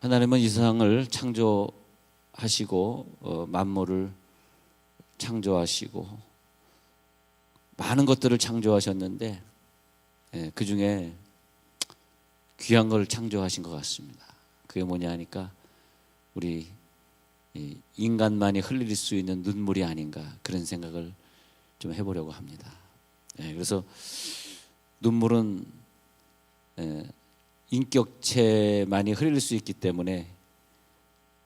하나님은 이 세상을 창조하시고 만물을 창조하시고 많은 것들을 창조하셨는데 그 중에 귀한 걸 창조하신 것 같습니다. 그게 뭐냐 하니까 우리 인간만이 흘릴 수 있는 눈물이 아닌가 그런 생각을 좀 해보려고 합니다. 그래서 눈물은 인격체만이 흘릴 수 있기 때문에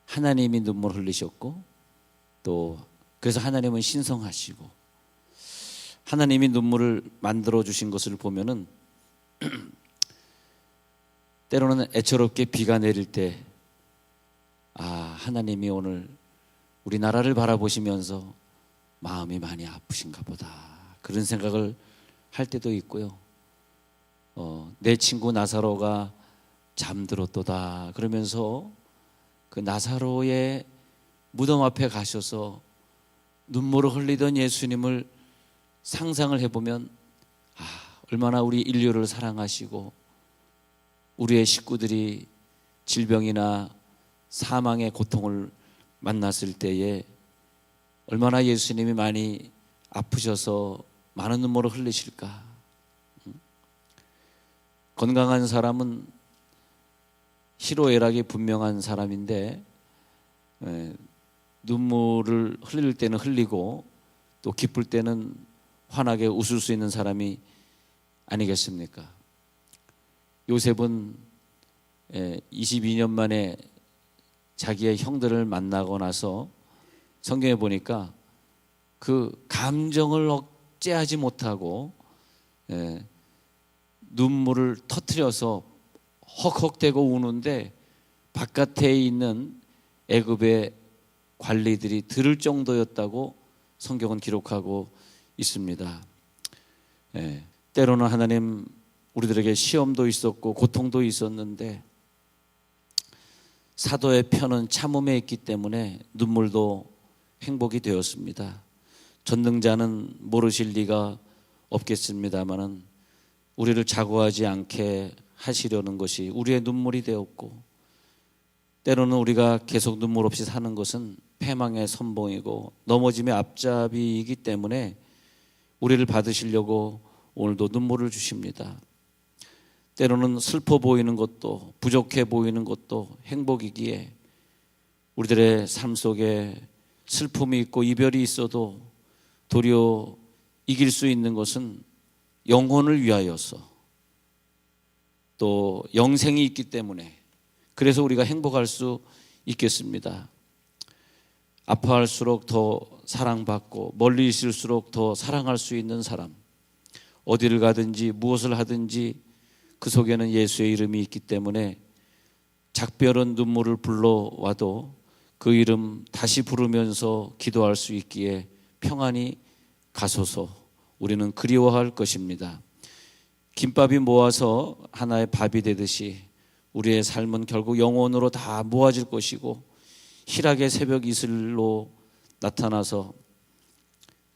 하나님이 눈물 흘리셨고 또 그래서 하나님은 신성하시고 하나님이 눈물을 만들어 주신 것을 보면은 때로는 애처롭게 비가 내릴 때 하나님이 오늘 우리나라를 바라보시면서 마음이 많이 아프신가 보다 그런 생각을 할 때도 있고요. 내 친구 나사로가 잠들었도다 그러면서 그 나사로의 무덤 앞에 가셔서 눈물을 흘리던 예수님을 상상을 해보면 얼마나 우리 인류를 사랑하시고 우리의 식구들이 질병이나 사망의 고통을 만났을 때에 얼마나 예수님이 많이 아프셔서 많은 눈물을 흘리실까. 건강한 사람은 희로애락이 분명한 사람인데 눈물을 흘릴 때는 흘리고 또 기쁠 때는 환하게 웃을 수 있는 사람이 아니겠습니까? 요셉은 22년 만에 자기의 형들을 만나고 나서 성경에 보니까 그 감정을 억제하지 못하고 눈물을 터뜨려서 헉헉대고 우는데 바깥에 있는 애굽의 관리들이 들을 정도였다고 성경은 기록하고 있습니다. 때로는 하나님 우리들에게 시험도 있었고 고통도 있었는데 사도의 편은 참음에 있기 때문에 눈물도 행복이 되었습니다. 전능자는 모르실 리가 없겠습니다마는 우리를 자고하지 않게 하시려는 것이 우리의 눈물이 되었고 때로는 우리가 계속 눈물 없이 사는 것은 패망의 선봉이고 넘어짐의 앞잡이이기 때문에 우리를 받으시려고 오늘도 눈물을 주십니다. 때로는 슬퍼 보이는 것도 부족해 보이는 것도 행복이기에 우리들의 삶 속에 슬픔이 있고 이별이 있어도 도리어 이길 수 있는 것은 영혼을 위하여서 또 영생이 있기 때문에 그래서 우리가 행복할 수 있겠습니다. 아파할수록 더 사랑받고 멀리 있을수록 더 사랑할 수 있는 사람, 어디를 가든지 무엇을 하든지 그 속에는 예수의 이름이 있기 때문에 작별은 눈물을 불러와도 그 이름 다시 부르면서 기도할 수 있기에 평안히 가소서. 우리는 그리워할 것입니다. 김밥이 모아서 하나의 밥이 되듯이 우리의 삶은 결국 영혼으로 다 모아질 것이고 희락의 새벽 이슬로 나타나서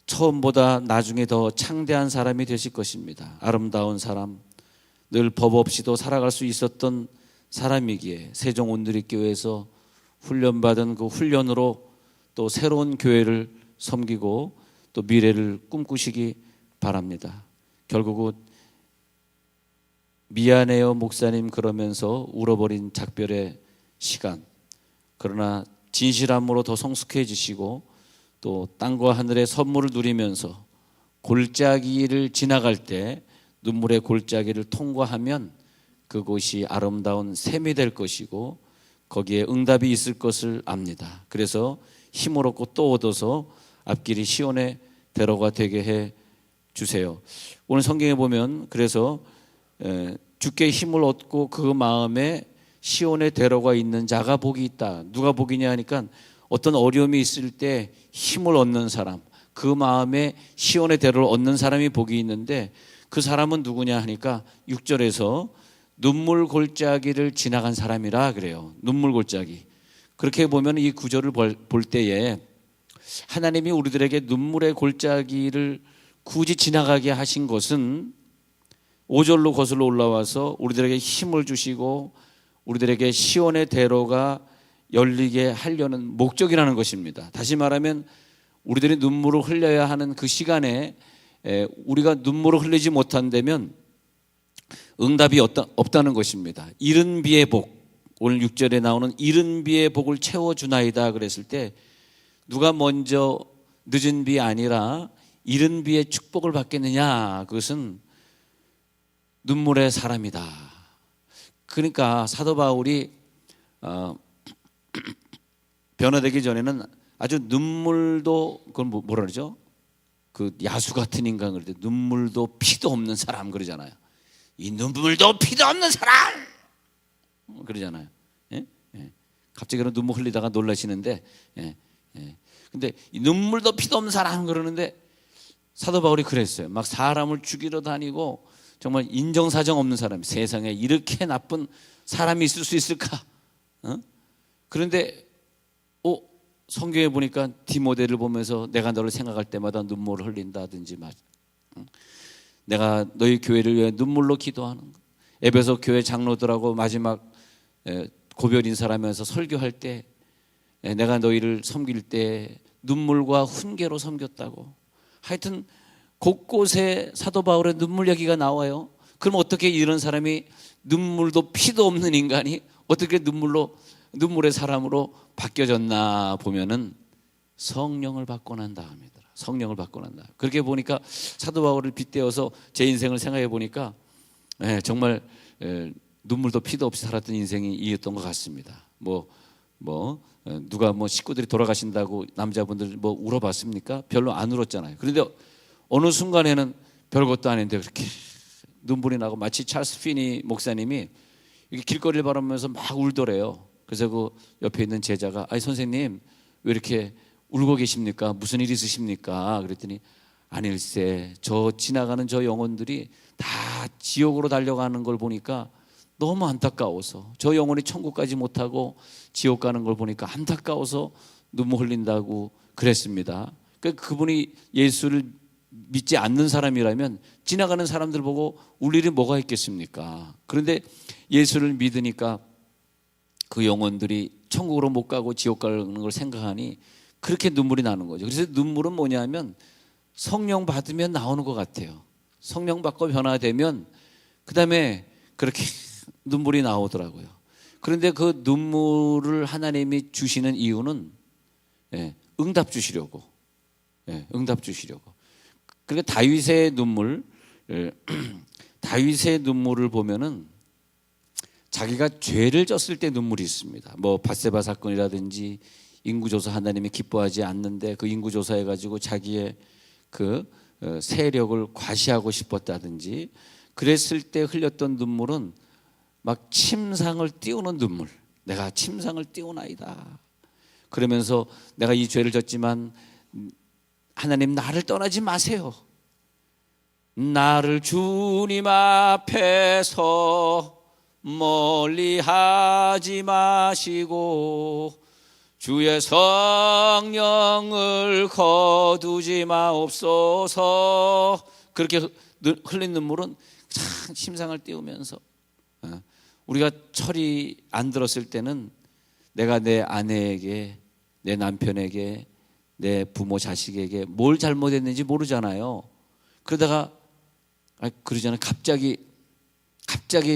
처음보다 나중에 더 창대한 사람이 되실 것입니다. 아름다운 사람, 늘 법 없이도 살아갈 수 있었던 사람이기에 세종 온누리교회에서 훈련받은 그 훈련으로 또 새로운 교회를 섬기고 또 미래를 꿈꾸시기 바랍니다. 결국은 미안해요 목사님 그러면서 울어버린 작별의 시간, 그러나 진실함으로 더 성숙해지시고 또 땅과 하늘의 선물을 누리면서 골짜기를 지나갈 때 눈물의 골짜기를 통과하면 그곳이 아름다운 샘이 될 것이고 거기에 응답이 있을 것을 압니다. 그래서 힘을 얻고 또 얻어서 앞길이 시온의 대로가 되게 해 주세요. 오늘 성경에 보면 그래서 주께 힘을 얻고 그 마음에 시온의 대로가 있는 자가 복이 있다. 누가 복이냐 하니까 어떤 어려움이 있을 때 힘을 얻는 사람, 그 마음에 시온의 대로를 얻는 사람이 복이 있는데 그 사람은 누구냐 하니까 6절에서 눈물 골짜기를 지나간 사람이라 그래요. 눈물 골짜기. 그렇게 보면 이 구절을 볼 때에 하나님이 우리들에게 눈물의 골짜기를 굳이 지나가게 하신 것은 5절로 거슬러 올라와서 우리들에게 힘을 주시고 우리들에게 시온의 대로가 열리게 하려는 목적이라는 것입니다. 다시 말하면 우리들이 눈물을 흘려야 하는 그 시간에 우리가 눈물을 흘리지 못한다면 응답이 없다는 것입니다. 이른 비의 복, 오늘 6절에 나오는 이른 비의 복을 채워주나이다 그랬을 때 누가 먼저 늦은 비 아니라 이른 비의 축복을 받겠느냐, 그것은 눈물의 사람이다. 그러니까 사도 바울이 변화되기 전에는 아주 눈물도, 그건 뭐라 그러죠? 그 야수 같은 인간 그럴 때 눈물도 피도 없는 사람 그러잖아요. 이 눈물도 피도 없는 사람 그러잖아요. 예? 예. 갑자기 그런 눈물 흘리다가 놀라시는데, 예. 예. 근데 이 눈물도 피도 없는 사람 그러는데 사도 바울이 그랬어요. 막 사람을 죽이러 다니고 정말 인정사정 없는 사람, 세상에 이렇게 나쁜 사람이 있을 수 있을까? 그런데 성경에 보니까 디모데를 보면서 내가 너를 생각할 때마다 눈물을 흘린다든지, 내가 너희 교회를 위해 눈물로 기도하는 것. 에베소 교회 장로들하고 마지막 고별 인사하면서 설교할 때 내가 너희를 섬길 때 눈물과 훈계로 섬겼다고. 하여튼 곳곳에 사도 바울의 눈물 얘기가 나와요. 그럼 어떻게 이런 사람이, 눈물도 피도 없는 인간이 어떻게 눈물의 사람으로 바뀌어졌나 보면은 성령을 받고 난 다음이더라. 성령을 받고 난 다음. 그렇게 보니까 사도 바울을 빗대어서 제 인생을 생각해 보니까 정말 눈물도 피도 없이 살았던 인생이 이었던 것 같습니다. 누가 식구들이 돌아가신다고 남자분들 울어봤습니까? 별로 안 울었잖아요. 그런데 어느 순간에는 별것도 아닌데 그렇게 눈물이 나고, 마치 찰스 피니 목사님이 이렇게 길거리를 바라보면서 막 울더래요. 그래서 그 옆에 있는 제자가, 아니 선생님 왜 이렇게 울고 계십니까? 무슨 일 있으십니까? 그랬더니 아닐세, 저 지나가는 저 영혼들이 다 지옥으로 달려가는 걸 보니까 너무 안타까워서, 저 영혼이 천국까지 못하고 지옥 가는 걸 보니까 안타까워서 눈물 흘린다고 그랬습니다. 그분이 예수를 믿지 않는 사람이라면 지나가는 사람들 보고 울 일이 뭐가 있겠습니까? 그런데 예수를 믿으니까 그 영혼들이 천국으로 못 가고 지옥 가는 걸 생각하니 그렇게 눈물이 나는 거죠. 그래서 눈물은 뭐냐면 성령 받으면 나오는 것 같아요. 성령 받고 변화되면 그 다음에 그렇게 눈물이 나오더라고요. 그런데 그 눈물을 하나님이 주시는 이유는 응답 주시려고. 응답 주시려고. 그러니까 다윗의 눈물을 보면은 자기가 죄를 졌을 때 눈물이 있습니다. 밧세바 사건이라든지 인구조사, 하나님이 기뻐하지 않는데 그 인구조사해 가지고 자기의 그 세력을 과시하고 싶었다든지 그랬을 때 흘렸던 눈물은 막 침상을 띄우는 눈물. 내가 침상을 띄우나이다. 그러면서 내가 이 죄를 졌지만 하나님 나를 떠나지 마세요. 나를 주님 앞에서 멀리 하지 마시고 주의 성령을 거두지 마옵소서. 그렇게 흘린 눈물은 참 침상을 띄우면서, 우리가 철이 안 들었을 때는 내가 내 아내에게, 내 남편에게, 내 부모 자식에게 뭘 잘못했는지 모르잖아요. 그러다가 그러잖아요. 갑자기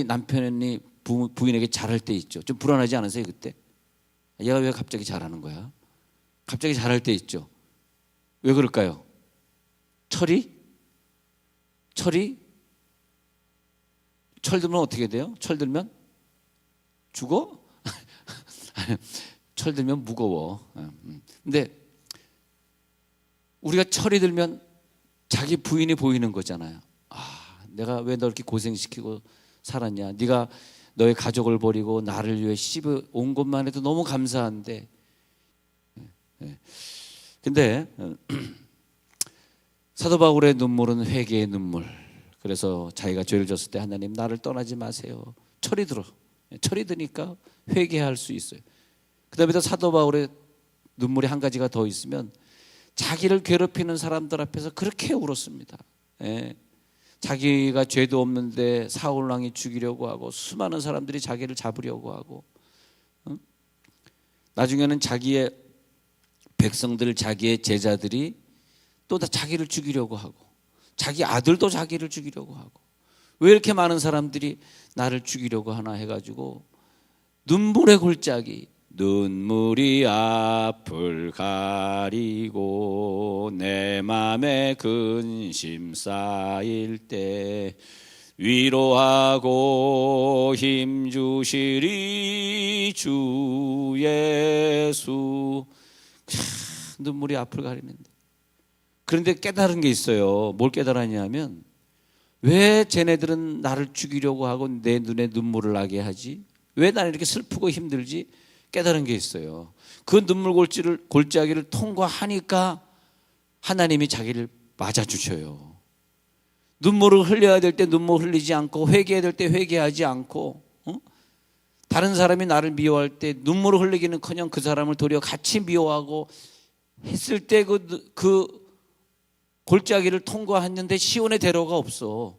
남편이 부인에게 잘할 때 있죠. 좀 불안하지 않으세요 그때? 얘가 왜 갑자기 잘하는 거야? 갑자기 잘할 때 있죠. 왜 그럴까요? 철이? 철 들면 어떻게 돼요? 철 들면 죽어? 철 들면 무거워. 근데 우리가 철이 들면 자기 부인이 보이는 거잖아요. 내가 왜 너 이렇게 고생시키고 살았냐? 네가 너의 가족을 버리고 나를 위해 씹어 온 것만 해도 너무 감사한데. 근데 사도 바울의 눈물은 회개의 눈물. 그래서 자기가 죄를 졌을 때 하나님 나를 떠나지 마세요. 철이 들어. 철이 드니까 회개할 수 있어요. 그 다음에 사도 바울의 눈물이 한 가지가 더 있으면 자기를 괴롭히는 사람들 앞에서 그렇게 울었습니다. 자기가 죄도 없는데 사울 왕이 죽이려고 하고 수많은 사람들이 자기를 잡으려고 하고, 나중에는 자기의 백성들, 자기의 제자들이 또 다 자기를 죽이려고 하고, 자기 아들도 자기를 죽이려고 하고, 왜 이렇게 많은 사람들이 나를 죽이려고 하나 해가지고 눈물의 골짜기, 눈물이 앞을 가리고 내 맘에 근심 쌓일 때 위로하고 힘주시리 주 예수. 눈물이 앞을 가리는데, 그런데 깨달은 게 있어요. 뭘 깨달았냐면, 왜 쟤네들은 나를 죽이려고 하고 내 눈에 눈물을 나게 하지? 왜 나는 이렇게 슬프고 힘들지? 깨달은 게 있어요. 그 눈물 골짜기를 통과하니까 하나님이 자기를 맞아주셔요. 눈물을 흘려야 될 때 눈물 흘리지 않고, 회개해야 될 때 회개하지 않고, 다른 사람이 나를 미워할 때 눈물을 흘리기는커녕 그 사람을 도리어 같이 미워하고 했을 때 그 골짜기를 통과했는데 시온의 대로가 없어.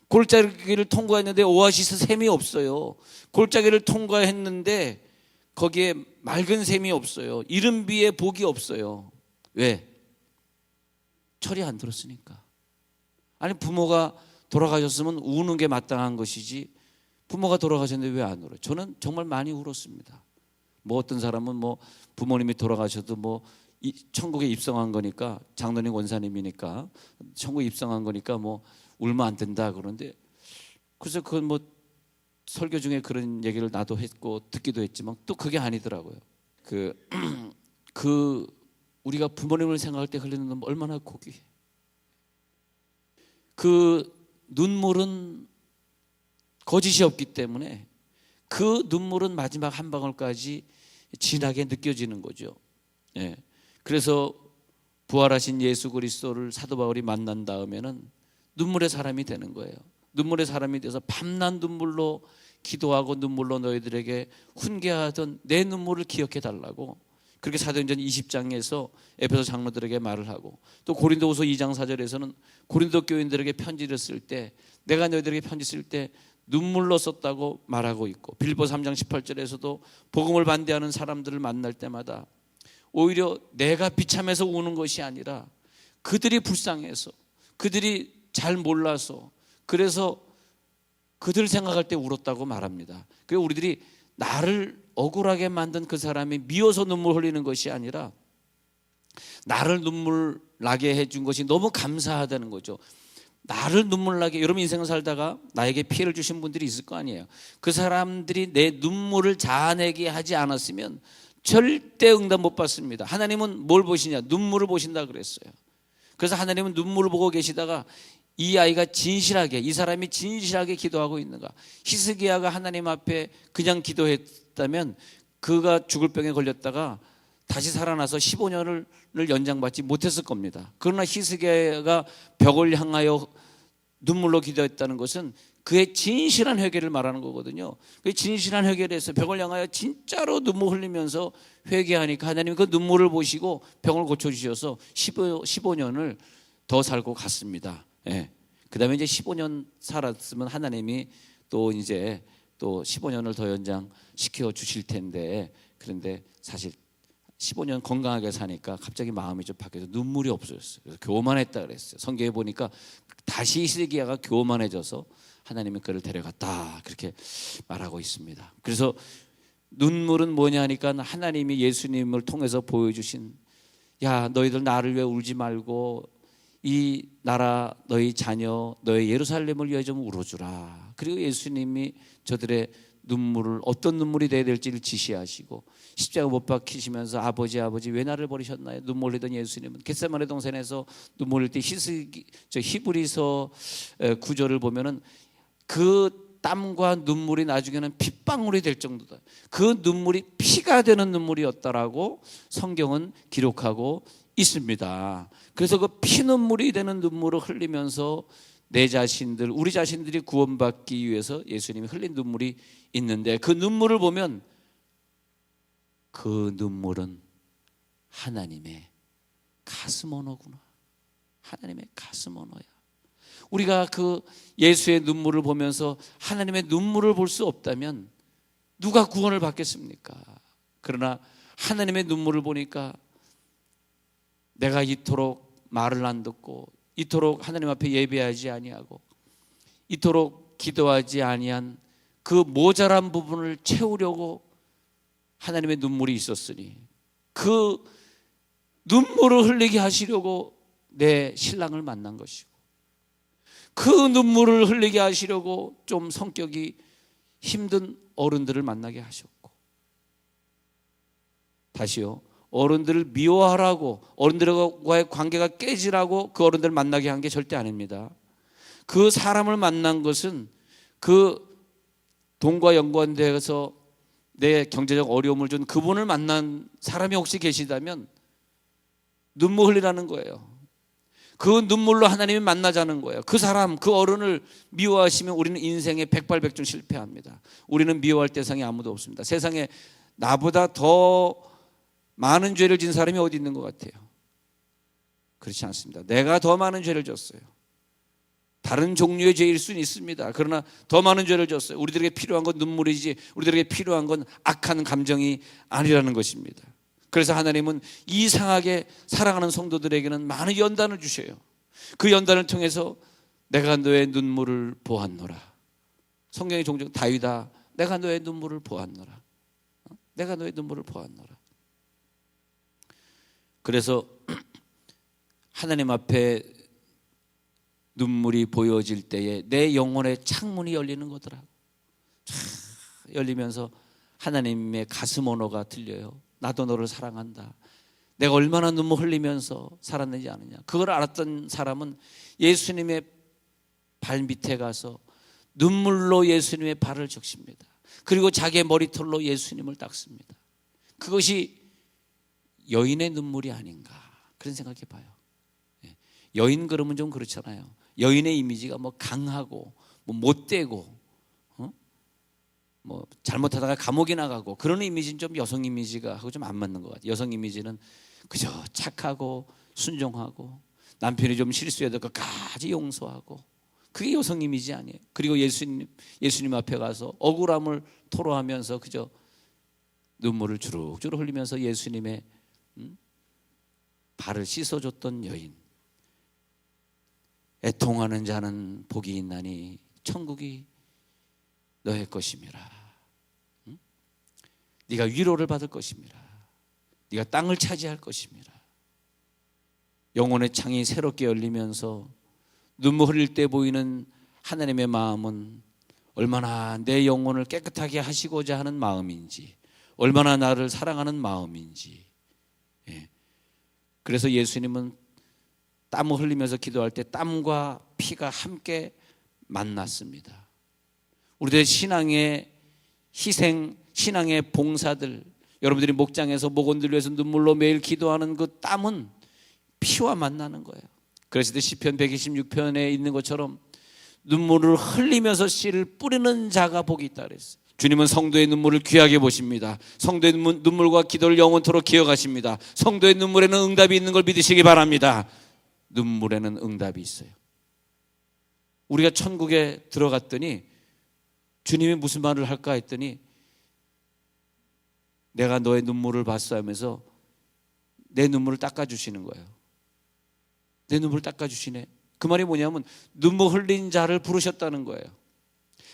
골짜기를 통과했는데 오아시스 샘이 없어요. 골짜기를 통과했는데 거기에 맑은 샘이 없어요. 이른 비에 복이 없어요. 왜? 철이 안 들었으니까. 아니, 부모가 돌아가셨으면 우는 게 마땅한 것이지, 부모가 돌아가셨는데 왜 안 울어요? 저는 정말 많이 울었습니다. 뭐 어떤 사람은 뭐 부모님이 돌아가셔도 뭐 천국에 입성한 거니까, 장로님 원사님이니까 천국에 입성한 거니까 뭐 울면 안 된다 그러는데, 그래서 그건 뭐 설교 중에 그런 얘기를 나도 했고 듣기도 했지만 또 그게 아니더라고요. 우리가 부모님을 생각할 때 흘리는 눈물 얼마나 고귀해. 그 눈물은 거짓이 없기 때문에 그 눈물은 마지막 한 방울까지 진하게 느껴지는 거죠. 예. 그래서 부활하신 예수 그리스도를 사도 바울이 만난 다음에는 눈물의 사람이 되는 거예요. 눈물의 사람이 돼서 밤낮 눈물로 기도하고 눈물로 너희들에게 훈계하던 내 눈물을 기억해 달라고, 그렇게 사도행전 20장에서 에베소 장로들에게 말을 하고, 또 고린도후서 2장 4절에서는 고린도 교인들에게 편지를 쓸 때, 내가 너희들에게 편지 쓸 때 눈물로 썼다고 말하고 있고, 빌립보 3장 18절에서도 복음을 반대하는 사람들을 만날 때마다 오히려 내가 비참해서 우는 것이 아니라 그들이 불쌍해서, 그들이 잘 몰라서, 그래서 그들 생각할 때 울었다고 말합니다. 그래서 우리들이 나를 억울하게 만든 그 사람이 미워서 눈물 흘리는 것이 아니라 나를 눈물 나게 해준 것이 너무 감사하다는 거죠. 나를 눈물 나게, 여러분 인생을 살다가 나에게 피해를 주신 분들이 있을 거 아니에요. 그 사람들이 내 눈물을 자아내게 하지 않았으면 절대 응답 못 받습니다. 하나님은 뭘 보시냐? 눈물을 보신다 그랬어요. 그래서 하나님은 눈물을 보고 계시다가 이 아이가 진실하게, 이 사람이 진실하게 기도하고 있는가. 히스기야가 하나님 앞에 그냥 기도했다면 그가 죽을 병에 걸렸다가 다시 살아나서 15년을 연장받지 못했을 겁니다. 그러나 히스기야가 벽을 향하여 눈물로 기도했다는 것은 그의 진실한 회개를 말하는 거거든요. 그 진실한 회개를 해서 벽을 향하여 진짜로 눈물 흘리면서 회개하니까 하나님이 그 눈물을 보시고 병을 고쳐주셔서 15년을 더 살고 갔습니다. 예. 그 다음에 이제 15년 살았으면 하나님이 또 이제 또 15년을 더 연장시켜 주실 텐데, 그런데 사실 15년 건강하게 사니까 갑자기 마음이 좀 바뀌어서 눈물이 없어졌어요. 그래서 교만했다 그랬어요. 성경에 보니까 다시 히스기야가 교만해져서 하나님이 그를 데려갔다, 그렇게 말하고 있습니다. 그래서 눈물은 뭐냐 하니까 하나님이 예수님을 통해서 보여주신, 야 너희들 나를 위해 울지 말고 이 나라 너희 자녀 너희 예루살렘을 위해 좀 울어주라. 그리고 예수님이 저들의 눈물을, 어떤 눈물이 돼야 될지를 지시하시고 십자가 못 박히시면서 아버지 왜 나를 버리셨나요? 눈물 흘리던 예수님은 겟세마네 동산에서 눈물 흘릴 때 히브리서 9절을 보면은 그 땀과 눈물이 나중에는 핏방울이 될 정도다. 그 눈물이 피가 되는 눈물이었다라고 성경은 기록하고 있습니다. 그래서 그 피눈물이 되는 눈물을 흘리면서 내 자신들, 우리 자신들이 구원받기 위해서 예수님이 흘린 눈물이 있는데, 그 눈물을 보면 그 눈물은 하나님의 가슴 언어구나. 하나님의 가슴 언어야. 우리가 그 예수의 눈물을 보면서 하나님의 눈물을 볼 수 없다면 누가 구원을 받겠습니까? 그러나 하나님의 눈물을 보니까 내가 이토록 말을 안 듣고 이토록 하나님 앞에 예배하지 아니하고 이토록 기도하지 아니한 그 모자란 부분을 채우려고 하나님의 눈물이 있었으니 그 눈물을 흘리게 하시려고 내 신랑을 만난 것이고 그 눈물을 흘리게 하시려고 좀 성격이 힘든 어른들을 만나게 하셨고, 다시요, 어른들을 미워하라고 어른들과의 관계가 깨지라고 그 어른들을 만나게 한 게 절대 아닙니다. 그 사람을 만난 것은 그 돈과 연관되어서 내 경제적 어려움을 준 그분을 만난 사람이 혹시 계시다면 눈물 흘리라는 거예요. 그 눈물로 하나님이 만나자는 거예요. 그 사람, 그 어른을 미워하시면 우리는 인생에 백발백중 실패합니다. 우리는 미워할 대상이 아무도 없습니다. 세상에 나보다 더 많은 죄를 진 사람이 어디 있는 것 같아요? 그렇지 않습니다. 내가 더 많은 죄를 졌어요. 다른 종류의 죄일 수는 있습니다. 그러나 더 많은 죄를 졌어요. 우리들에게 필요한 건 눈물이지 우리들에게 필요한 건 악한 감정이 아니라는 것입니다. 그래서 하나님은 이상하게 사랑하는 성도들에게는 많은 연단을 주셔요. 그 연단을 통해서 내가 너의 눈물을 보았노라. 성경에 종종 다윗아 내가 너의 눈물을 보았노라. 내가 너의 눈물을 보았노라. 그래서 하나님 앞에 눈물이 보여질 때에 내 영혼의 창문이 열리는 거더라고. 열리면서 하나님의 가슴 언어가 들려요. 나도 너를 사랑한다. 내가 얼마나 눈물 흘리면서 살았는지 아느냐. 그걸 알았던 사람은 예수님의 발 밑에 가서 눈물로 예수님의 발을 적십니다. 그리고 자기의 머리털로 예수님을 닦습니다. 그것이 여인의 눈물이 아닌가 그런 생각해 봐요. 여인 그러면 좀 그렇잖아요. 여인의 이미지가 뭐 강하고 뭐 못되고 뭐 잘못하다가 감옥에 나가고 그런 이미지는 좀 여성 이미지가 하고 좀 안 맞는 것 같아요. 여성 이미지는 그저 착하고 순종하고 남편이 좀 실수해도 끝까지 용서하고 그게 여성 이미지 아니에요. 그리고 예수님 앞에 가서 억울함을 토로하면서 그저 눈물을 주룩주룩 흘리면서 예수님의 발을 씻어줬던 여인. 애통하는 자는 복이 있나니 천국이 너의 것임이라. 네가 위로를 받을 것임이라. 네가 땅을 차지할 것임이라. 영혼의 창이 새롭게 열리면서 눈물 흘릴 때 보이는 하나님의 마음은 얼마나 내 영혼을 깨끗하게 하시고자 하는 마음인지, 얼마나 나를 사랑하는 마음인지. 그래서 예수님은 땀을 흘리면서 기도할 때 땀과 피가 함께 만났습니다. 우리들의 신앙의 희생, 신앙의 봉사들, 여러분들이 목장에서 목원들 위해서 눈물로 매일 기도하는 그 땀은 피와 만나는 거예요. 그래서 시편 126편에 있는 것처럼 눈물을 흘리면서 씨를 뿌리는 자가 복이 있다 그랬어요. 주님은 성도의 눈물을 귀하게 보십니다. 성도의 눈물과 기도를 영원토록 기억하십니다. 성도의 눈물에는 응답이 있는 걸 믿으시기 바랍니다. 눈물에는 응답이 있어요. 우리가 천국에 들어갔더니 주님이 무슨 말을 할까 했더니 내가 너의 눈물을 봤어 하면서 내 눈물을 닦아주시는 거예요. 내 눈물을 닦아주시네. 그 말이 뭐냐면 눈물 흘린 자를 부르셨다는 거예요.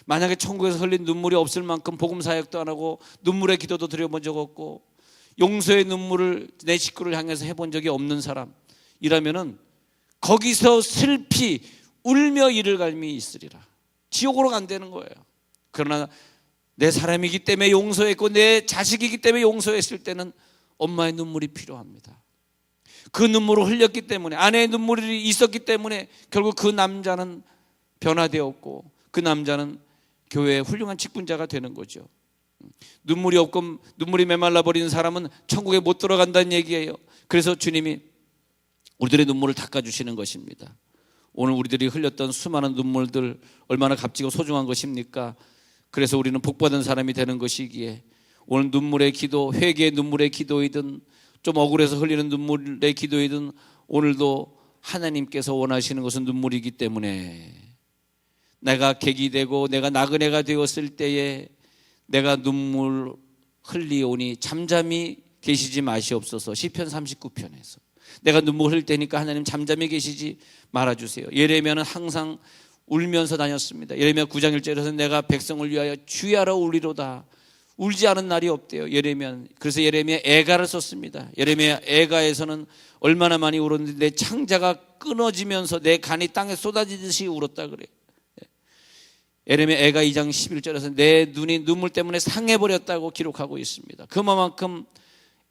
만약에 천국에서 흘린 눈물이 없을 만큼 복음 사역도 안 하고 눈물의 기도도 드려본 적 없고 용서의 눈물을 내 식구를 향해서 해본 적이 없는 사람이라면은 거기서 슬피 울며 이를 갈미 있으리라. 지옥으로 간다는 거예요. 그러나 내 사람이기 때문에 용서했고 내 자식이기 때문에 용서했을 때는 엄마의 눈물이 필요합니다. 그 눈물을 흘렸기 때문에, 아내의 눈물이 있었기 때문에 결국 그 남자는 변화되었고 그 남자는 교회의 훌륭한 직분자가 되는 거죠. 눈물이 없고 눈물이 메말라 버리는 사람은 천국에 못 들어간다는 얘기예요. 그래서 주님이 우리들의 눈물을 닦아주시는 것입니다. 오늘 우리들이 흘렸던 수많은 눈물들 얼마나 값지고 소중한 것입니까? 그래서 우리는 복받은 사람이 되는 것이기에 오늘 눈물의 기도, 회개의 눈물의 기도이든 좀 억울해서 흘리는 눈물의 기도이든 오늘도 하나님께서 원하시는 것은 눈물이기 때문에 내가 객이 되고 내가 나그네가 되었을 때에 내가 눈물 흘리오니 잠잠히 계시지 마시옵소서. 시편 39편에서 내가 눈물 흘릴 테니까 하나님 잠잠히 계시지 말아주세요. 예레미야는 항상 울면서 다녔습니다. 예레미야 9장 1절에서 내가 백성을 위하여 주야라 울리로다. 울지 않은 날이 없대요. 그래서 예레미야 애가를 썼습니다. 예레미야 애가에서는 얼마나 많이 울었는데 내 창자가 끊어지면서 내 간이 땅에 쏟아지듯이 울었다 그래요. 예레미야 애가 2장 11절에서 내 눈이 눈물 때문에 상해버렸다고 기록하고 있습니다. 그만큼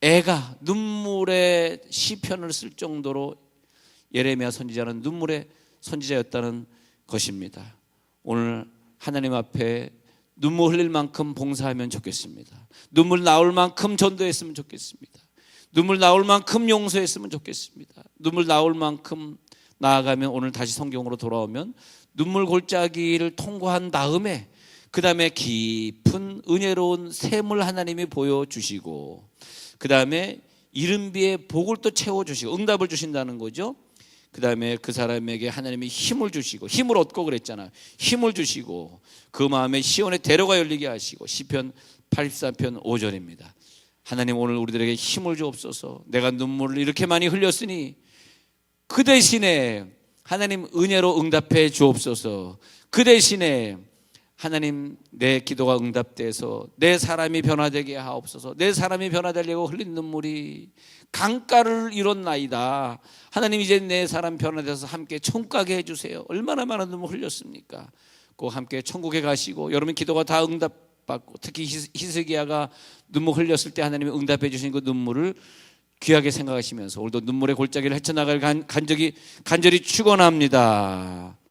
애가 눈물의 시편을 쓸 정도로 예레미야 선지자는 눈물의 선지자였다는 것입니다. 오늘 하나님 앞에 눈물 흘릴 만큼 봉사하면 좋겠습니다. 눈물 나올 만큼 전도했으면 좋겠습니다. 눈물 나올 만큼 용서했으면 좋겠습니다. 눈물 나올 만큼 나아가면 오늘 다시 성경으로 돌아오면 눈물 골짜기를 통과한 다음에 그 다음에 깊은 은혜로운 샘을 하나님이 보여주시고 그 다음에 이른비에 복을 또 채워주시고 응답을 주신다는 거죠. 그 다음에 그 사람에게 하나님이 힘을 주시고 힘을 얻고 그랬잖아요. 힘을 주시고 그 마음에 시온의 대로가 열리게 하시고 시편 84편 5절입니다. 하나님 오늘 우리들에게 힘을 주옵소서. 내가 눈물을 이렇게 많이 흘렸으니 그 대신에 하나님 은혜로 응답해 주옵소서. 그 대신에 하나님 내 기도가 응답돼서 내 사람이 변화되게 하옵소서. 내 사람이 변화되려고 흘린 눈물이 강가를 이뤘나이다. 하나님 이제 내 사람 변화돼서 함께 천국 가게 해주세요. 얼마나 많은 눈물 흘렸습니까? 꼭 함께 천국에 가시고 여러분 기도가 다 응답받고 특히 히스기야가 눈물 흘렸을 때 하나님이 응답해 주신 그 눈물을 귀하게 생각하시면서 오늘도 눈물의 골짜기를 헤쳐나갈 간절히 축원합니다.